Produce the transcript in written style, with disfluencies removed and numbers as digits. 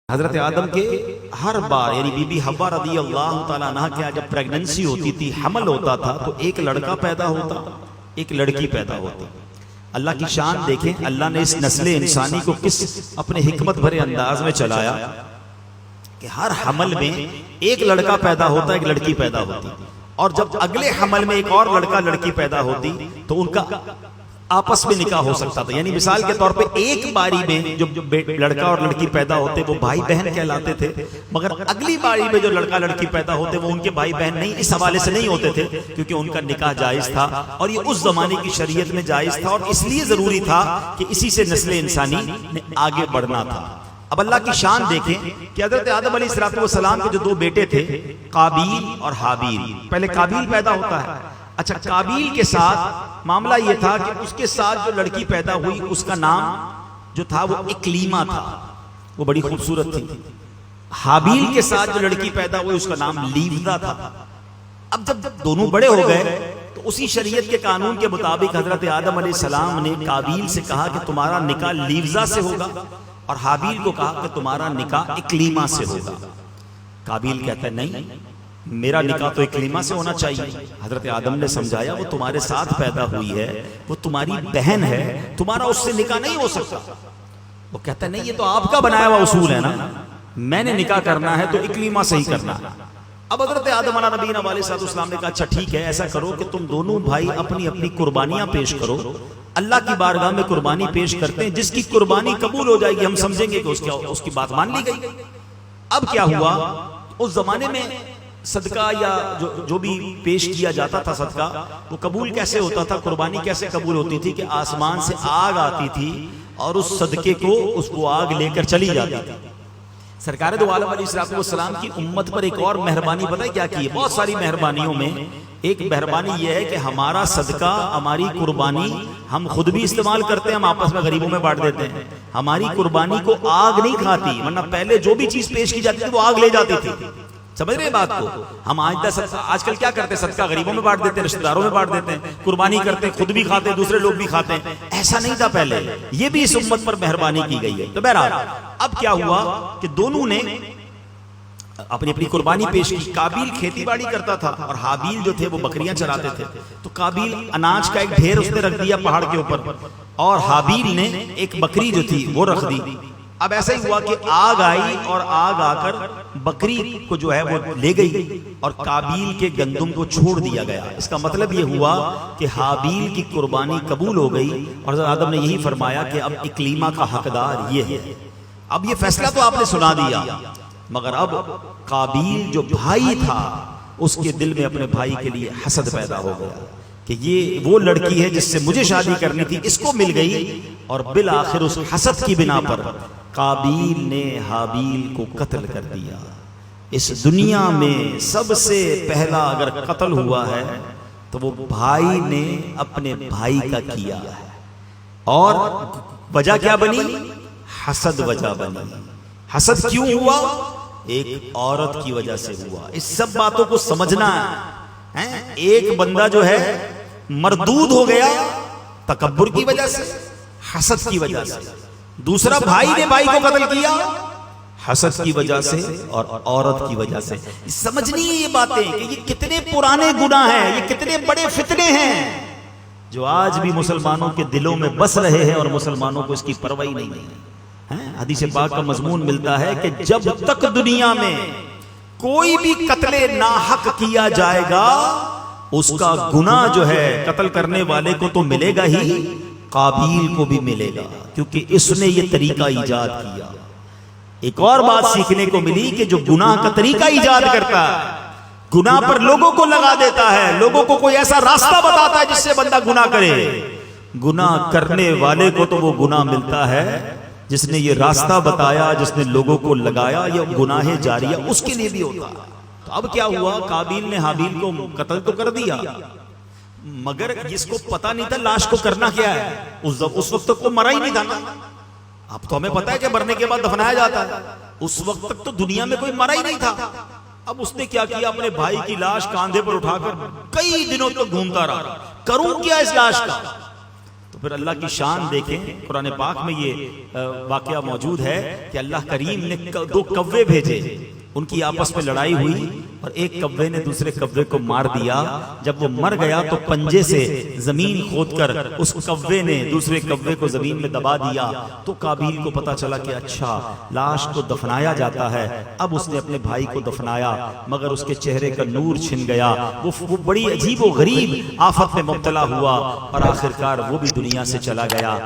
حضرت آدم کے ہر بار یعنی بی بی حوا رضی اللہ تعالیٰ عنہ کے جب پریگننسی ہوتی تھی، حمل ہوتا تھا تو ایک لڑکا پیدا ہوتا، ایک لڑکی پیدا ہوتی۔ اللہ کی شان دیکھیں، اللہ نے اس نسل انسانی کو کس اپنے حکمت بھرے انداز میں چلایا کہ ہر حمل میں ایک لڑکا پیدا ہوتا، ایک لڑکی پیدا ہوتی، اور جب اگلے حمل میں ایک اور لڑکا لڑکی پیدا ہوتی تو ان کا آپس میں نکاح ہو سکتا تھا۔ یعنی مثال کے طور پہ ایک باری میں جو لڑکا اور لڑکی پیدا ہوتے وہ بھائی بہن کہلاتے تھے، مگر اگلی باری میں جو لڑکا لڑکی پیدا ہوتے وہ ان کے بھائی بہن نہیں، اس حوالے سے نہیں ہوتے تھے کیونکہ ان کا نکاح جائز تھا، اور یہ اس زمانے کی شریعت میں جائز تھا، اور اس لیے ضروری تھا کہ اسی سے نسل انسانی نے آگے بڑھنا تھا۔ اب اللہ کی شان دیکھیں کہ حضرت آدم علیہ السلام کے جو دو بیٹے تھے، قابیل اور حابیل۔ پہلے قابیل پیدا ہوتا ہے۔ اچھا، قابیل کے ساتھ معاملہ یہ تھا کہ اس کے ساتھ جو لڑکی پیدا ہوئی اس کا نام جو تھا وہ اکلیما تھا، وہ بڑی خوبصورت تھی۔ حابیل کے ساتھ جو لڑکی پیدا ہوئی اس کا نام لیوزا تھا۔ اب جب دونوں بڑے ہو گئے تو اسی شریعت کے قانون کے مطابق حضرت آدم علیہ السلام نے قابیل سے کہا کہ تمہارا نکاح لیوزا سے ہوگا، اور حابیل کو کہا کہ تمہارا نکاح اکلیما سے ہوگا۔ قابیل کہتا ہے نہیں، میرا نکاح تو اکلیما سے ہونا چاہیے۔ حضرت آدم نے سمجھایا وہ تمہارے ساتھ پیدا ہوئی ہے، وہ تمہاری بہن ہے، تمہارا اس سے نکاح نہیں ہو سکتا۔ وہ کہتا ہے نہیں، یہ تو آپ کا بنایا ہوا اصول ہے نا، میں نے نکاح کرنا ہے تو اکلیما سے ہی کرنا ہے۔ اب حضرت آدم علیہ نبینا علیہ السلام نے کہا اچھا ٹھیک ہے، ایسا کرو کہ تم دونوں بھائی اپنی اپنی قربانیاں پیش کرو، اللہ کی بارگاہ میں قربانی پیش کرتے ہیں، جس کی قربانی قبول ہو جائے گی ہم سمجھیں گے کہ اس کی بات مان لی گئی۔ اب کیا ہوا، اس زمانے میں صدقہ یا جو بھی پیش کیا جاتا تھا صدقہ، وہ قبول کیسے ہوتا تھا، قربانی کیسے قبول ہوتی تھی کہ آسمان سے آگ آتی تھی اور اس صدقے کو اس کو آگ لے کر چلی جاتی تھی۔ سرکار دو عالم علیہ السلام کی امت پر ایک اور مہربانی پتہ ہے کیا کی ہے؟ بہت ساری مہربانیوں میں ایک مہربانی یہ ہے کہ ہمارا صدقہ، ہماری قربانی ہم خود بھی استعمال کرتے ہیں، ہم آپس میں غریبوں میں بانٹ دیتے ہیں۔ ہماری قربانی کو آگ نہیں کھاتی، ورنہ پہلے جو بھی چیز پیش کی جاتی تھی وہ آگ لے جاتی تھی۔ سمجھ رہے بات کو؟ ہم آج کل کیا کرتے ہیں، صدقہ غریبوں میں بانٹ دیتے ہیں، رشتہ داروں میں بانٹ دیتے ہیں، قربانی کرتے ہیں، خود بھی کھاتے ہیں، دوسرے لوگ بھی کھاتے ہیں۔ ایسا نہیں تھا پہلے، یہ بھی اس امت پر مہربانی کی گئی ہے۔ تو بہرحال اب کیا ہوا کہ دونوں نے اپنی اپنی قربانی پیش کی۔ قابیل کھیتی باڑی کرتا تھا اور حابیل جو تھے وہ بکریاں چراتے تھے، تو قابیل اناج کا ایک ڈھیر اس نے رکھ دیا پہاڑ کے اوپر، اور حابیل نے ایک بکری جو تھی وہ رکھ دی۔ اب ایسا ہی ہوا کہ آگ آئی اور آگ آ کر بکری کو جو ہے وہ لے گئی اور قابیل کے گندم کو چھوڑ دیا گیا۔ اس کا مطلب یہ ہوا کہ حابیل کی قربانی قبول ہو گئی، اور حضرت آدم نے یہی فرمایا کہ اب اکلیما کا حقدار یہ ہے۔ اب یہ فیصلہ تو آپ نے سنا دیا، مگر اب قابیل جو بھائی تھا اس کے دل میں اپنے بھائی کے لیے حسد پیدا ہو گیا کہ یہ وہ لڑکی ہے جس سے مجھے شادی کرنی تھی، اس کو مل گئی، اور بالآخر اس حسد کی بنا پر قابیل نے حابیل کو قتل کر دیا۔ اس دنیا میں سب سے پہلا اگر قتل ہوا ہے تو وہ بھائی نے اپنے بھائی کا کیا ہے، اور وجہ کیا بنی؟ حسد وجہ بنی۔ حسد کیوں ہوا؟ ایک عورت کی وجہ سے ہوا۔ اس سب باتوں کو سمجھنا ہے۔ ایک بندہ جو ہے مردود ہو گیا تکبر کی وجہ سے، حسد کی وجہ سے۔ دوسرا بھائی نے بھائی کو قتل کیا حسد کی وجہ سے اور عورت کی وجہ سے۔ سمجھنی ہے یہ باتیں کہ یہ کتنے پرانے گناہ ہیں، یہ کتنے بڑے فتنے ہیں جو آج بھی مسلمانوں کے دلوں میں بس رہے ہیں، اور مسلمانوں کو اس کی پرواہ نہیں ہے۔ حدیث پاک کا مضمون ملتا ہے کہ جب تک دنیا میں کوئی بھی قتل ناحق کیا جائے گا اس کا گناہ جو ہے قتل کرنے والے کو تو ملے گا ہی، قابیل کو بھی ملے گا، کیونکہ اس نے یہ طریقہ ایجاد کیا۔ ایک اور بات سیکھنے کو ملی کہ جو گناہ کا طریقہ ایجاد کرتا ہے، گناہ پر لوگوں کو لگا دیتا ہے، لوگوں کو کوئی ایسا راستہ بتاتا ہے جس سے بندہ گناہ کرے، گناہ کرنے والے کو تو وہ گناہ ملتا ہے جس نے یہ راستہ بتایا، جس نے لوگوں کو لگایا، یہ گناہ جاریہ اس کے لیے بھی ہوتا ہے۔ تو اب کیا ہوا، قابیل نے حابیل کو قتل تو کر دیا، مگر جس کو پتا نہیں تھا لاش کو کرنا کیا ہے، اس وقت تک وہ مرا ہی نہیں تھا نا۔ اب تو ہمیں پتا ہے کہ مرنے کے بعد دفنایا جاتا ہے، اس وقت تک تو دنیا میں کوئی مرا ہی نہیں تھا۔ اب اس نے کیا کیا، اپنے بھائی کی لاش کاندھے پر اٹھا کر کئی دنوں تک گھومتا رہا، کروں کیا اس لاش کا۔ تو پھر اللہ کی شان دیکھیں، قرآن پاک میں یہ واقعہ موجود ہے کہ اللہ کریم نے 2 کوے بھیجے، ان کی آپس میں لڑائی ہوئی اور ایک کوے نے دوسرے کوے کو مار دیا۔ جب وہ مر گیا تو پنجے سے زمین کھود کر اس کوے نے دوسرے کوے کو زمین میں دبا دیا، تو قابیل کو پتا چلا کہ اچھا لاش کو دفنایا جاتا ہے۔ اب اس نے اپنے بھائی کو دفنایا مگر اس کے چہرے کا نور چھن گیا، وہ بڑی عجیب و غریب آفت میں مبتلا ہوا اور آخرکار وہ بھی دنیا سے چلا گیا۔